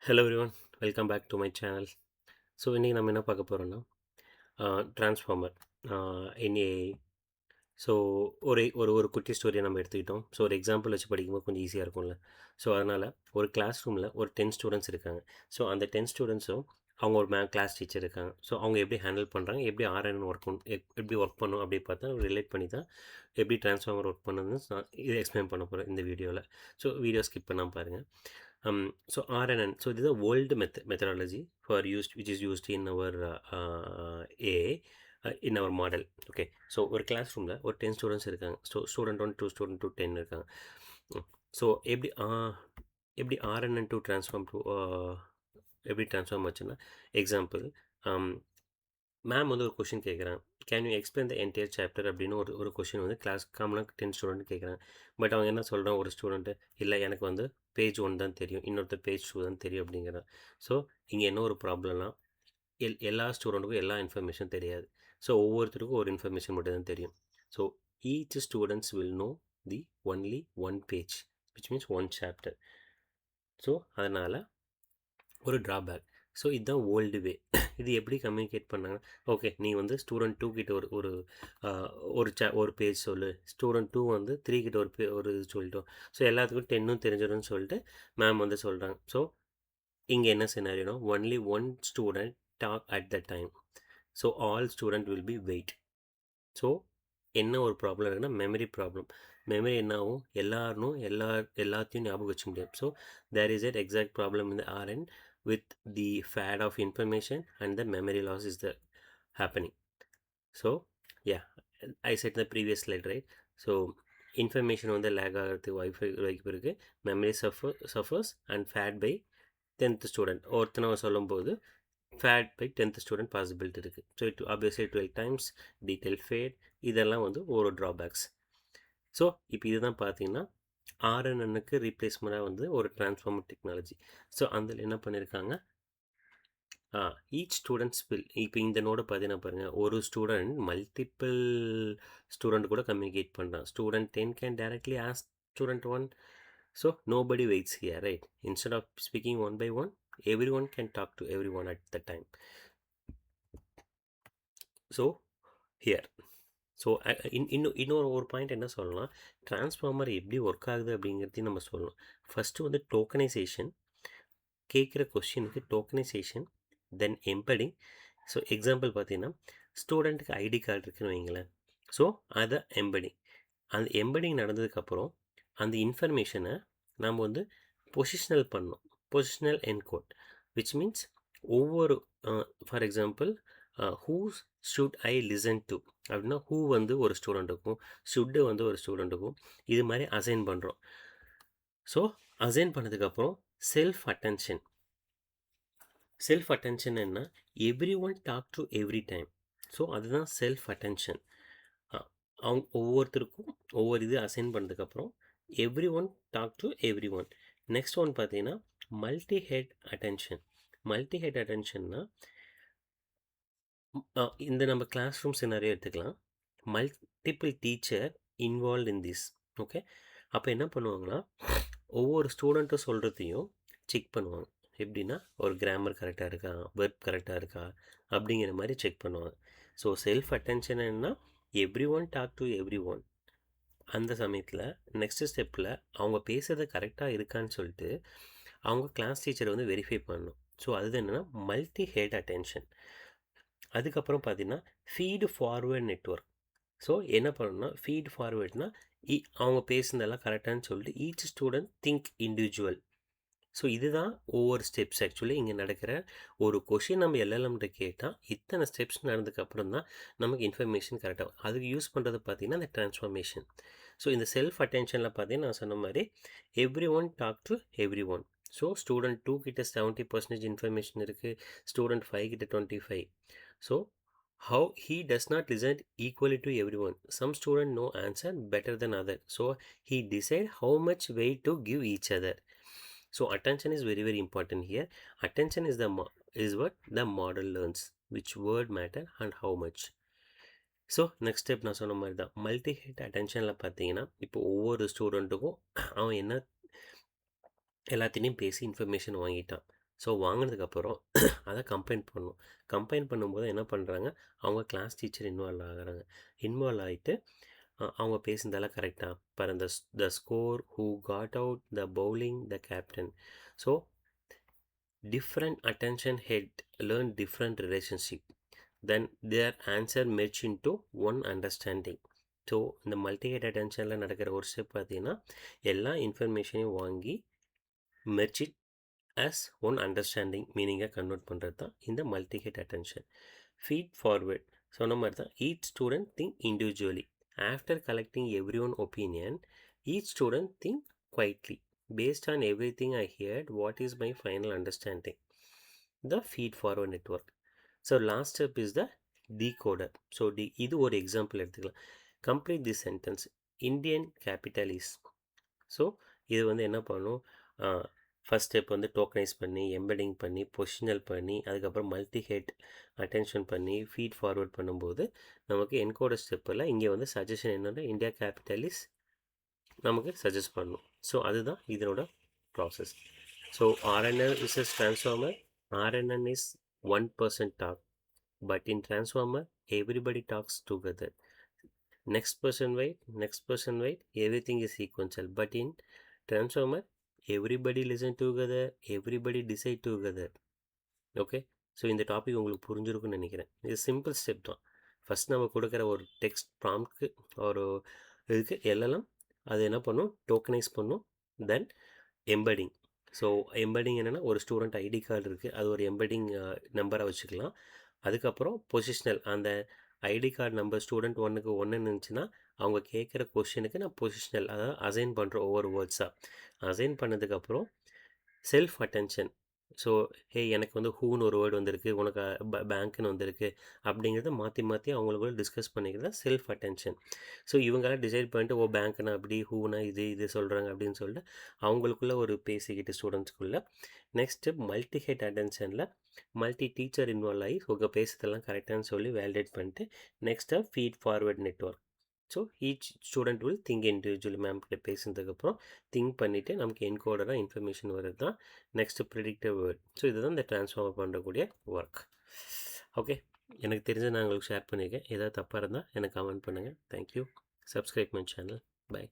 Hello everyone, welcome back to my channel. So இன்றைக்கி நம்ம என்ன பார்க்க போகிறோன்னா ட்ரான்ஸ்ஃபார்மர் இன் ஏஐ. ஸோ ஒரு ஒரு ஒரு குட்டி ஸ்டோரியை நம்ம எடுத்துக்கிட்டோம். ஸோ ஒரு எக்ஸாம்பிள் வச்சு படிக்கும்போது கொஞ்சம் ஈஸியாக இருக்கும்ல. ஸோ அதனால் ஒரு கிளாஸ் ரூமில் ஒரு 10 ஸ்டூடெண்ட்ஸ் இருக்காங்க. ஸோ அந்த 10 ஸ்டூடெண்ட்ஸும் அவங்க ஒரு கிளாஸ் டீச்சர் இருக்காங்க. ஸோ அவங்க எப்படி ஹேண்டில் பண்ணுறாங்க, எப்படி ஆர்என் ஒர்க் எப்படி ஒர்க் பண்ணும் அப்படி பார்த்தா ரிலேட் பண்ணி தான் எப்படி ட்ரான்ஸ்ஃபார்மர் ஒர்க் பண்ணுதுன்னு நான் இதை எக்ஸ்பிளைன் பண்ண போகிறேன் இந்த வீடியோவில். ஸோ வீடியோ ஸ்கிப் பண்ணாமல் பாருங்கள். So RNN, so this is a old methodology for used, which is used in our AI, in our model. Okay, so ஒரு கிளாஸ் ரூமில் ஒரு 10 ஸ்டூடெண்ட்ஸ் இருக்காங்க. ஸோ ஸ்டூடெண்ட் 1 2 ஸ்டூடெண்ட் 2 10 இருக்காங்க. ஸோ எப்படி RNN to transform to எப்படி transform ஆச்சுன்னா, example, ma'am வந்து ஒரு கொஷின் கேட்குறாங்க. Can you explain the entire chapter அப்படின்னு ஒரு கொஷின் வந்து கிளாஸ் காமனாக 10 ஸ்டூடெண்ட் கேட்குறாங்க. பட் அவங்க என்ன சொல்கிறான், ஒரு ஸ்டூடெண்ட்டு இல்லை எனக்கு வந்து பேஜ் 1 தான் தெரியும், இன்னொருத்தர் பேஜ் 2 தான் தெரியும் அப்படிங்கிறான். ஸோ இங்கே என்ன ஒரு ப்ராப்ளம்னா, எல்லா ஸ்டூடெண்ட்டுக்கும் எல்லா இன்ஃபர்மேஷன் தெரியாது. ஸோ ஒவ்வொருத்தருக்கும் ஒரு இன்ஃபர்மேஷன் மட்டும் தான் தெரியும். So each students will know the only one page, which means one chapter. So அதனால் ஒரு ட்ராபேக். ஸோ இதுதான் ஓல்டு வே. இது எப்படி கம்யூனிகேட் பண்ணாங்க? ஓகே, நீ வந்து ஸ்டூடெண்ட் 2 கிட்ட ஒரு ஒரு ஒரு பேஜ் சொல்லு, ஸ்டூடெண்ட் 2 வந்து 3 கிட்ட ஒரு இது சொல்லிட்டோம். ஸோ எல்லாத்துக்கும் 10ம் தெரிஞ்சிடும்னு சொல்லிட்டு மேம் வந்து சொல்கிறாங்க. ஸோ இங்கே என்ன சினாரியோனா, only one student talk at the time. So all student will be wait. So என்ன ஒரு ப்ராப்ளம் இருக்குன்னா, மெமரி ப்ராப்ளம். மெமரி என்ன ஆகும், எல்லாத்தையும் ஞாபகம் வச்சுக்க முடியாது. So there is at exact problem in the RN with the fad of information and the memory loss is the happening. So yeah, I said in the previous slide, right? So information வந்து lag ஆகிறதுக்கு வாய்ப்பு இருக்குது. Memory suffers and fad by 10th student ஒருத்தனை சொல்லும்போது fad by 10th student possibility இருக்குது. So obviously 12 times detail fad, இதெல்லாம் வந்து ஒரு ட்ராபேக்ஸ். ஸோ இப்போ இதுதான் பார்த்தீங்கன்னா RNNக்கு ரீப்ளேஸ்மெண்ட்டாக வந்து ஒரு ட்ரான்ஸ்ஃபார்மர் டெக்னாலஜி. ஸோ அதில் என்ன பண்ணியிருக்காங்க, ஈச் ஸ்டூடெண்ட்ஸ் வில், இப்போ இந்த நோட பார்த்தீங்கன்னா பாருங்கள், ஒரு ஸ்டூடெண்ட் மல்டிபிள் ஸ்டூடெண்ட் கூட கம்யூனிகேட் பண்ணுறான். Student 10 can directly ask student 1. So nobody waits here, right? Instead of speaking one by one, everyone can talk to everyone at the time. So here, so இன்னொரு ஒரு point என்ன சொல்லலாம், transformer எப்படி work ஆகுது அப்படிங்கிறதையும் நம்ம சொல்லணும். ஃபஸ்ட்டு வந்து டோக்கனைசேஷன், கேட்குற கொஸ்டினுக்கு டோக்கனைசேஷன், தென் எம்படிங். ஸோ எக்ஸாம்பிள் பார்த்தீங்கன்னா, ஸ்டூடெண்ட்டுக்கு ஐடி கார்டு இருக்குன்னு வைங்களேன். ஸோ அதை எம்படிங், அந்த எம்படிங் நடந்ததுக்கப்புறம் அந்த இன்ஃபர்மேஷனை நாம் வந்து பொசிஷனல் பண்ணணும். பொசிஷனல் என்கோட், விச் மீன்ஸ் ஒவ்வொரு for example, who should I listen to அப்படின்னா, ஹூ வந்து ஒரு ஸ்டூடெண்ட்டுக்கும், ஷுட்டு வந்து ஒரு ஸ்டூடெண்ட்டுக்கும், இது மாதிரி அசைன் பண்ணுறோம். ஸோ அசைன் பண்ணதுக்கப்புறம் செல்ஃப் அட்டென்ஷன். செல்ஃப் அட்டென்ஷன் என்ன, every one talk to every time. So அதுதான் செல்ஃப் அட்டென்ஷன். அவங்க ஒவ்வொருத்தருக்கும் ஒவ்வொரு இது அசைன் பண்ணதுக்கப்புறம் every one talk to every one. Next one பார்த்தீங்கன்னா multi head attention. Multi head அட்டென்ஷன்னா, இந்த நம்ம கிளாஸ் ரூம் சினாரியோ எடுத்துக்கலாம். Multiple teacher involve in this. Okay, அப்போ என்ன பண்ணுவாங்கன்னா, ஒவ்வொரு ஸ்டூடெண்ட்டும் சொல்கிறதையும் செக் பண்ணுவாங்க. எப்படின்னா, ஒரு கிராமர் கரெக்டாக இருக்கா, வெர்ப் கரெக்டாக இருக்கா அப்படிங்கிற மாதிரி செக் பண்ணுவாங்க. ஸோ செல்ஃப் அட்டென்ஷன் என்ன, every one talk to every one. அந்த சமயத்தில் நெக்ஸ்ட் ஸ்டெப்பில் அவங்க பேசுகிறது கரெக்டாக இருக்கான்னு சொல்லிட்டு அவங்க கிளாஸ் டீச்சரை வந்து வெரிஃபை பண்ணணும். ஸோ அது என்னென்னா மல்டி ஹெட் அட்டென்ஷன். அதுக்கப்புறம் பார்த்தீங்கன்னா ஃபீடு ஃபார்வேர்ட் நெட்வொர்க். ஸோ என்ன பண்ணணும்னா, ஃபீட் ஃபார்வேர்ட்னா அவங்க பேசுனதெல்லாம் கரெக்டானு சொல்லிட்டு each student think individual. So இதுதான் ஒவ்வொரு ஸ்டெப்ஸ். ஆக்சுவலி இங்கே நடக்கிற ஒரு கொஷின் நம்ம எல்எல்எம்கிட்ட கேட்டால் இத்தனை ஸ்டெப்ஸ் நடந்ததுக்கப்புறம் தான் நமக்கு இன்ஃபர்மேஷன் கரெக்டாக. அதுக்கு யூஸ் பண்ணுறது பார்த்திங்கன்னா இந்த ட்ரான்ஸ்ஃபார்மேஷன். ஸோ இந்த செல்ஃப் அட்டென்ஷனில் பார்த்தீங்கன்னா நான் சொன்ன மாதிரி every one talk to every one. So student 2 கிட்ட 70% இன்ஃபர்மேஷன் இருக்குது, ஸ்டூடெண்ட் 5 கிட்ட 25. So how he does not listen equally to everyone. Some student know answer better than other, so he decide how much weight to give each other. So attention is very very important here. Attention is is what the model learns, which word matter and how much. So next step நான் சொன்ன மாதிரி தான், multi head அட்டென்ஷனில் பார்த்தீங்கன்னா, இப்போ ஒவ்வொரு ஸ்டூடெண்ட்டுக்கும் அவன் என்ன எல்லாத்தையும் பேசி இன்ஃபர்மேஷன் வாங்கிட்டான். ஸோ வாங்கினதுக்கப்புறம் அதை கம்பைன் பண்ணணும். கம்பைன் பண்ணும்போது என்ன பண்ணுறாங்க, அவங்க கிளாஸ் டீச்சர் இன்வால்வ் ஆகுறாங்க. இன்வால்வ் ஆகிட்டு அவங்க பேசுனதெல்லாம் கரெக்டாக பாரு, the score, who got out, the bowling, the captain. So different attention head learn different relationship, then their answer merge into one understanding. So இந்த மல்டிஹெட் அட்டென்ஷனில் நடக்கிற ஒரு ஸ்டெப் பார்த்தீங்கன்னா, எல்லா இன்ஃபர்மேஷனையும் வாங்கி merge it as one understanding மீனிங்காக கன்வெர்ட் பண்ணுறது தான் இந்த மல்டிஹெட் அட்டென்ஷன். ஃபீட் ஃபார்வர்ட் சொன்ன மாதிரி தான், each student think individually. After collecting every one opinion, each student think quietly. Based on everything I heard, what is my final understanding? The feed forward network. So last step is the decoder. So இது ஒரு example எடுத்துக்கலாம். Complete this sentence. Indian capital is. So இது வந்து என்ன பண்ணணும், first step வந்து டோக்கனைஸ் பண்ணி, எம்பெடிங் பண்ணி, பொசிஷனல் பண்ணி, அதுக்கப்புறம் மல்டி ஹெட் அட்டென்ஷன் பண்ணி ஃபீட் ஃபார்வர்ட் பண்ணும்போது நமக்கு என்கோடர் ஸ்டெப்பில் இங்கே வந்து சஜஷன் என்னென்னா இந்தியா கேபிட்டல் இஸ் நமக்கு சஜஸ்ட் பண்ணணும். ஸோ அதுதான் இதனோட process. So RNN is as transformer. RNN is 1% talk, but in transformer everybody talks together. Next person wait, everything is sequential, but in transformer everybody listen together, everybody decide together. Okay, so இந்த topic உங்களுக்கு புரிஞ்சிருக்குன்னு நினைக்கிறேன். இது simple step தான். First நம்ம கொடுக்குற ஒரு text ப்ராம்ப்ட்க்கு ஒரு இதுக்கு எல்லாம் அது என்ன பண்ணும், டோக்கனைஸ் பண்ணும். தென் எம்பெடிங். ஸோ எம்பெடிங் என்னென்னா, ஒரு ஸ்டூடெண்ட் ஐடி கார்டு இருக்குது, அது ஒரு எம்பெடிங் நம்பராக வச்சுக்கலாம். அதுக்கப்புறம் பொசிஷனல், அந்த ஐடி கார்டு நம்பர் ஸ்டூடெண்ட் 1க்கு 1 இருந்துச்சுன்னா அவங்க கேட்குற கொஷனுக்கு நான் பொசிஷனல், அதாவது அசைன் பண்ணுறோம் ஒவ்வொரு வேர்ட்ஸாக. அசைன் பண்ணதுக்கப்புறம் செல்ஃப் அட்டென்ஷன். ஸோ எனக்கு வந்து ஹூன்னு ஒரு வேர்டு வந்திருக்கு, உனக்கு பேங்க்குன்னு வந்திருக்கு அப்படிங்கிறத மாற்றி மாற்றி அவங்களுக்குள்ள டிஸ்கஸ் பண்ணிக்கிறது தான் செல்ஃப் அட்டென்ஷன். ஸோ இவங்கெல்லாம் டிசைட் பண்ணிட்டு, பேங்க்குனா அப்படி, ஹூனா இது சொல்கிறாங்க அப்படின்னு சொல்லிட்டு அவங்களுக்குள்ள ஒரு பேசிக்கிட்டு ஸ்டூடெண்ட்ஸ்குள்ளே. நெக்ஸ்ட்டு மல்டி ஹெட் அட்டென்ஷனில் மல்டி டீச்சர் இன்வால்வ் ஆகி உங்கள் பேசுறதெல்லாம் கரெக்டானு சொல்லி வேலிடேட் பண்ணிட்டு நெக்ஸ்ட்டாக feed forward network. So each student will think individually. Ma'am கிட்ட பேசுனதுக்கப்புறம் திங்க் பண்ணிவிட்டு நமக்கு என்கோடராக இன்ஃபர்மேஷன் வருது தான் நெக்ஸ்ட்டு ப்ரிடிக்டிவ் வேர்ட். ஸோ இதுதான் இந்த ட்ரான்ஸ்ஃபார்மர் பண்ணக்கூடிய ஒர்க். ஓகே, எனக்கு தெரிஞ்ச நான் உங்களுக்கு ஷேர் பண்ணியிருக்கேன். ஏதாவது தப்பாக இருந்தால் எனக்கு கமெண்ட் பண்ணுங்கள். Thank you. Subscribe my channel. By.